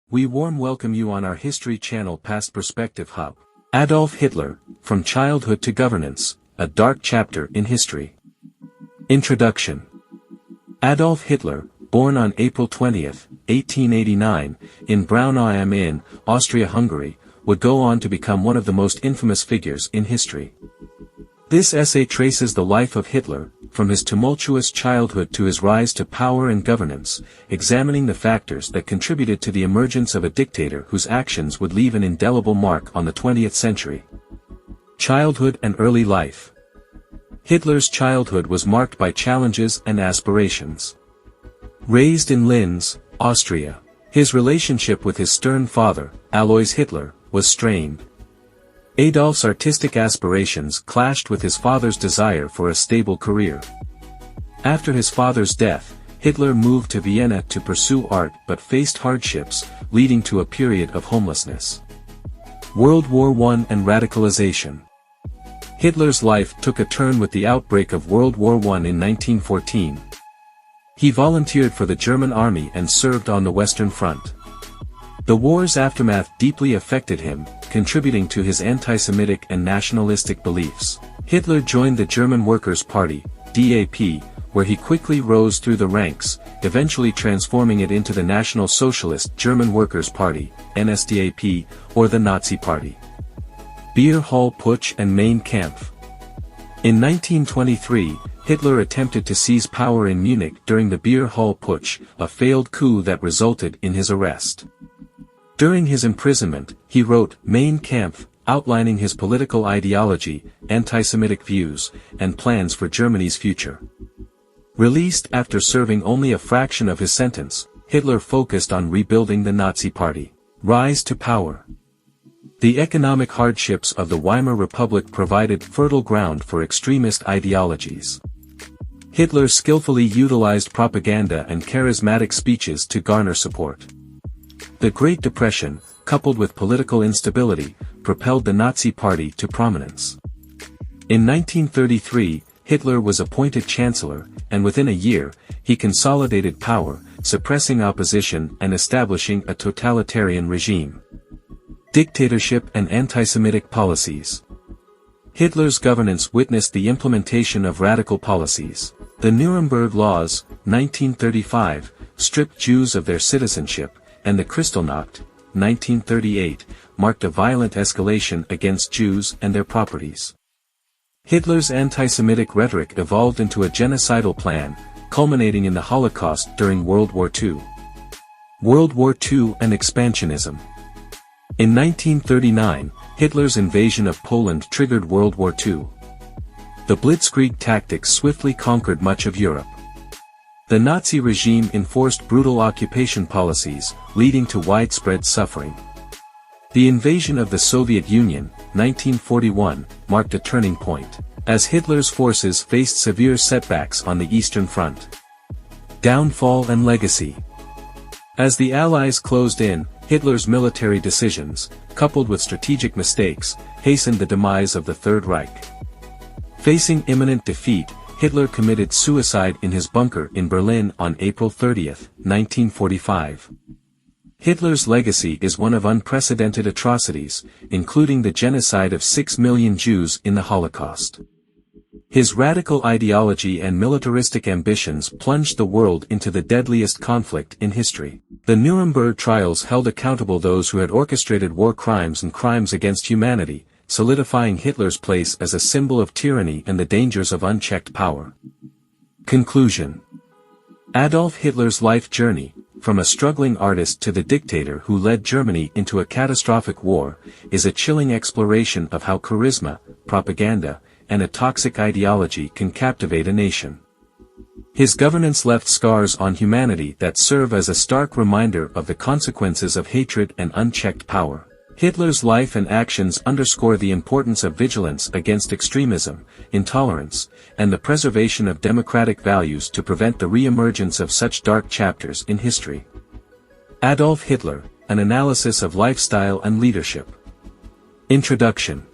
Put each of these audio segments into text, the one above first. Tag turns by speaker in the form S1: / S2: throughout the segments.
S1: We warm welcome you on our History Channel Past Perspective Hub. Adolf Hitler, From Childhood to Governance, a Dark Chapter in History. Introduction. Adolf Hitler, born on April 20, 1889, in Braunau in Austria-Hungary, would go on to become one of the most infamous figures in history. This essay traces the life of Hitler, from his tumultuous childhood to his rise to power and governance, examining the factors that contributed to the emergence of a dictator whose actions would leave an indelible mark on the 20th century. Childhood and early life. Hitler's childhood was marked by challenges and aspirations. Raised in Linz, Austria, his relationship with his stern father, Alois Hitler, was strained. Adolf's artistic aspirations clashed with his father's desire for a stable career. After his father's death, Hitler moved to Vienna to pursue art but faced hardships, leading to a period of homelessness. World War I and radicalization. Hitler's life took a turn with the outbreak of World War I in 1914. He volunteered for the German army and served on the Western Front. The war's aftermath deeply affected him, contributing to his anti-Semitic and nationalistic beliefs. Hitler joined the German Workers' Party, DAP, where he quickly rose through the ranks, eventually transforming it into the National Socialist German Workers' Party, NSDAP, or the Nazi Party. Beer Hall Putsch and Mein Kampf. In 1923, Hitler attempted to seize power in Munich during the Beer Hall Putsch, a failed coup that resulted in his arrest. During his imprisonment, he wrote Mein Kampf, outlining his political ideology, anti-Semitic views, and plans for Germany's future. Released after serving only a fraction of his sentence, Hitler focused on rebuilding the Nazi Party. Rise to power. The economic hardships of the Weimar Republic provided fertile ground for extremist ideologies. Hitler skillfully utilized propaganda and charismatic speeches to garner support. The Great Depression, coupled with political instability, propelled the Nazi Party to prominence. In 1933, Hitler was appointed chancellor, and within a year, he consolidated power, suppressing opposition and establishing a totalitarian regime. Dictatorship and anti-Semitic policies. Hitler's governance witnessed the implementation of radical policies. The Nuremberg Laws, 1935, stripped Jews of their citizenship, and the Kristallnacht, 1938, marked a violent escalation against Jews and their properties. Hitler's anti-Semitic rhetoric evolved into a genocidal plan, culminating in the Holocaust during World War II. World War II and expansionism. In 1939, Hitler's invasion of Poland triggered World War II. The Blitzkrieg tactics swiftly conquered much of Europe. The Nazi regime enforced brutal occupation policies, leading to widespread suffering. The invasion of the Soviet Union, 1941, marked a turning point, as Hitler's forces faced severe setbacks on the Eastern Front. Downfall and legacy. As the Allies closed in, Hitler's military decisions, coupled with strategic mistakes, hastened the demise of the Third Reich. Facing imminent defeat, Hitler committed suicide in his bunker in Berlin on April 30, 1945. Hitler's legacy is one of unprecedented atrocities, including the genocide of 6 million Jews in the Holocaust. His radical ideology and militaristic ambitions plunged the world into the deadliest conflict in history. The Nuremberg trials held accountable those who had orchestrated war crimes and crimes against humanity, solidifying Hitler's place as a symbol of tyranny and the dangers of unchecked power. Conclusion. Adolf Hitler's life journey, from a struggling artist to the dictator who led Germany into a catastrophic war, is a chilling exploration of how charisma, propaganda, and a toxic ideology can captivate a nation. His governance left scars on humanity that serve as a stark reminder of the consequences of hatred and unchecked power. Hitler's life and actions underscore the importance of vigilance against extremism, intolerance, and the preservation of democratic values to prevent the re-emergence of such dark chapters in history. Adolf Hitler, an analysis of lifestyle and leadership. Introduction.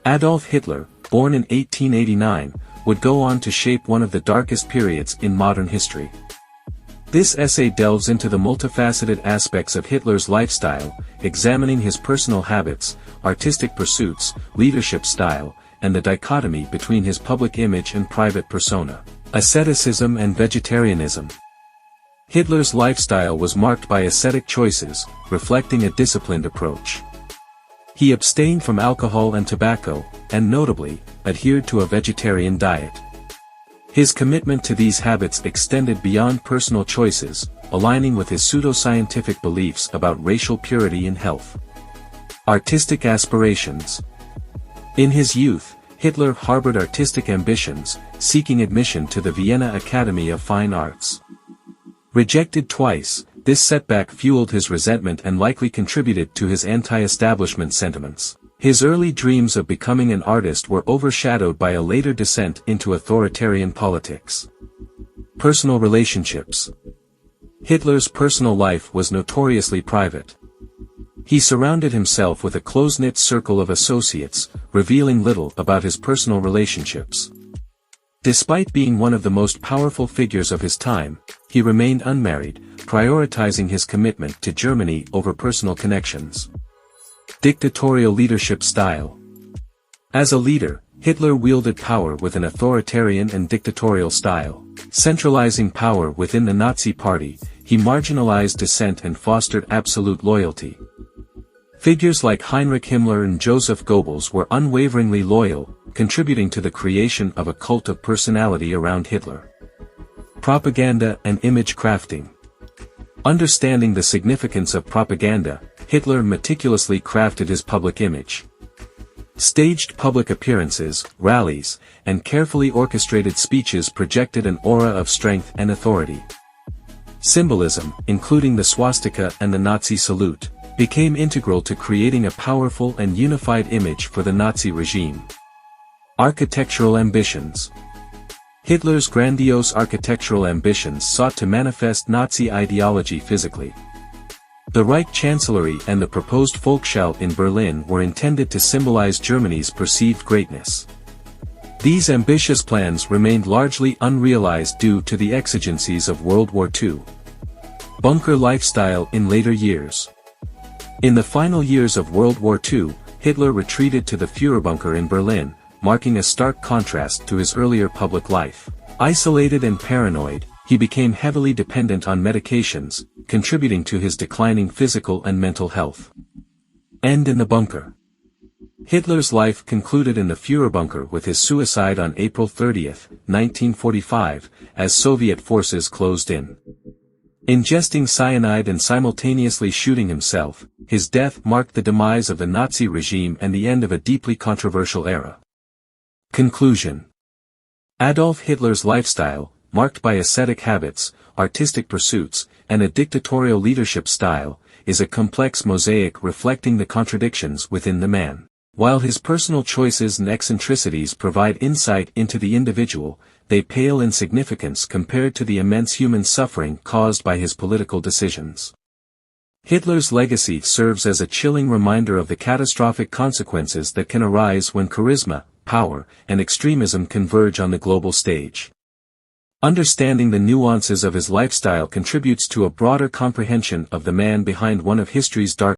S1: Adolf Hitler, born in 1889, would go on to shape one of the darkest periods in modern history. This essay delves into the multifaceted aspects of Hitler's lifestyle, examining his personal habits, artistic pursuits, leadership style, and the dichotomy between his public image and private persona, asceticism and vegetarianism. Hitler's lifestyle was marked by ascetic choices, reflecting a disciplined approach. He abstained from alcohol and tobacco, and notably, adhered to a vegetarian diet. His commitment to these habits extended beyond personal choices, aligning with his pseudoscientific beliefs about racial purity and health. Artistic aspirations. In his youth, Hitler harbored artistic ambitions, seeking admission to the Vienna Academy of Fine Arts. Rejected twice, this setback fueled his resentment and likely contributed to his anti-establishment sentiments. His early dreams of becoming an artist were overshadowed by a later descent into authoritarian politics. Personal relationships. Hitler's personal life was notoriously private. He surrounded himself with a close-knit circle of associates, revealing little about his personal relationships. Despite being one of the most powerful figures of his time, he remained unmarried, prioritizing his commitment to Germany over personal connections. Dictatorial leadership style. As a leader, Hitler wielded power with an authoritarian and dictatorial style. Centralizing power within the Nazi Party, he marginalized dissent and fostered absolute loyalty. Figures like Heinrich Himmler and Joseph Goebbels were unwaveringly loyal, contributing to the creation of a cult of personality around Hitler. Propaganda and image crafting. Understanding the significance of propaganda, Hitler meticulously crafted his public image. Staged public appearances, rallies, and carefully orchestrated speeches projected an aura of strength and authority. Symbolism, including the swastika and the Nazi salute, became integral to creating a powerful and unified image for the Nazi regime. Architectural ambitions. Hitler's grandiose architectural ambitions sought to manifest Nazi ideology physically. The Reich Chancellery and the proposed Volksschule in Berlin were intended to symbolize Germany's perceived greatness. These ambitious plans remained largely unrealized due to the exigencies of World War II. Bunker lifestyle in later years. In the final years of World War II, Hitler retreated to the Führerbunker in Berlin, marking a stark contrast to his earlier public life. Isolated and paranoid, he became heavily dependent on medications, contributing to his declining physical and mental health. End in the bunker. Hitler's life concluded in the Führerbunker with his suicide on April 30, 1945, as Soviet forces closed in. Ingesting cyanide and simultaneously shooting himself, his death marked the demise of the Nazi regime and the end of a deeply controversial era. Conclusion. Adolf Hitler's lifestyle, marked by ascetic habits, artistic pursuits, and a dictatorial leadership style, is a complex mosaic reflecting the contradictions within the man. While his personal choices and eccentricities provide insight into the individual, they pale in significance compared to the immense human suffering caused by his political decisions. Hitler's legacy serves as a chilling reminder of the catastrophic consequences that can arise when charisma, power, and extremism converge on the global stage. Understanding the nuances of his lifestyle contributes to a broader comprehension of the man behind one of history's dark